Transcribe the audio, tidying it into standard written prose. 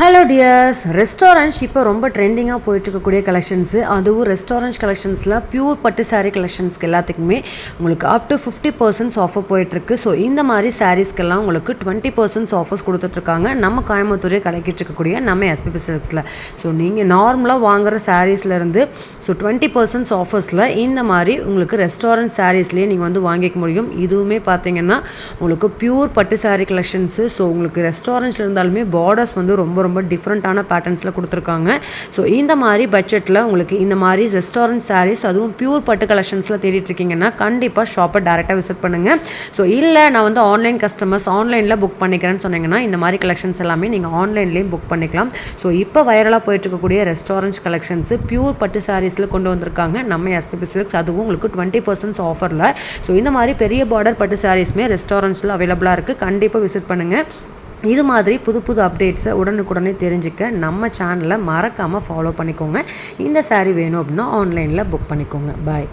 Hello tears, restaurants இப்போ ரொம்ப ட்ரெண்டிங்காக போயிட்டுருக்கக்கூடிய கலெக்ஷன்ஸு, அதுவும் ரெஸ்டாரண்ட்ஸ் கலெக்ஷன்ஸில் பியூர் பட்டு சாரீ கலெக்ஷன்ஸ்க்கு எல்லாத்துக்குமே உங்களுக்கு அப் டு 50% ஆஃபர் போயிட்டுருக்கு. ஸோ இந்த மாதிரி சாரீஸ்க்கெல்லாம் உங்களுக்கு 20% ஆஃபர்ஸ் கொடுத்துட்ருக்காங்க நம்ம கோயம்புத்தூரே கலக்கிட்டு இருக்கக்கூடிய நம்ம எஸ்பிபி சில்க்ஸில். ஸோ நீங்கள் நார்மலாக வாங்குகிற சாரீஸ்லேருந்து 20% ஆஃபர்ஸில் இந்த மாதிரி உங்களுக்கு ரெஸ்டாரண்ட் சாரீஸ்லேயே நீங்கள் வந்து வாங்கிக்க முடியும். இதுவுமே பார்த்தீங்கன்னா உங்களுக்கு பியூர் பட்டு சாரீ கலெக்ஷன்ஸு. ஸோ உங்களுக்கு ரெஸ்டாரண்ட்ஸில் இருந்தாலுமே பார்டர்ஸ் வந்து ரொம்ப டிஃப்ரெண்ட்டான பேட்டர்ன்ஸில் கொடுத்துருக்காங்க. ஸோ இந்த மாதிரி பட்ஜெட்டில் உங்களுக்கு இந்த மாதிரி ரெஸ்டாரண்ட் சாரீஸ், அதுவும் பியூர் பட்டு கலெக்ஷன்ஸில் தேடிட்டு இருக்கீங்கன்னா கண்டிப்பாக ஷாப்பை டேரெக்டாக விசிட் பண்ணுங்கள். ஸோ இல்லை நான் வந்து ஆன்லைன் கஸ்டமர்ஸ் ஆன்லைனில் புக் பண்ணிக்கிறேன்னு சொன்னீங்கன்னா இந்த மாதிரி கலெக்ஷன்ஸ் எல்லாமே நீங்கள் ஆன்லைன்லேயும் புக் பண்ணிக்கலாம். ஸோ இப்போ வைரலாக போயிட்டுருக்கக்கூடிய ரெஸ்டாரண்ட்ஸ் கலெக்ஷன்ஸு பியூர் பட்டு சாரீஸில் கொண்டு வந்திருக்காங்க நம்ம எஸ்பிபி சில்க்ஸ். அதுவும் உங்களுக்கு 20% ஆஃபரில். ஸோ இந்த மாதிரி பெரிய பார்டர் பட்டு சாரீஸுமே ரெஸ்டாரண்ட்ஸில் அவைலபிளாக இருக்குது. கண்டிப்பாக விசிட் பண்ணுங்கள். இது மாதிரி புது புது அப்டேட்ஸை உடனுக்குடனே தெரிஞ்சுக்க நம்ம சேனலை மறக்காமல் ஃபாலோ பண்ணிக்கோங்க. இந்த சாரீ வேணும் அப்படின்னா ஆன்லைனில் புக் பண்ணிக்கோங்க. பாய்.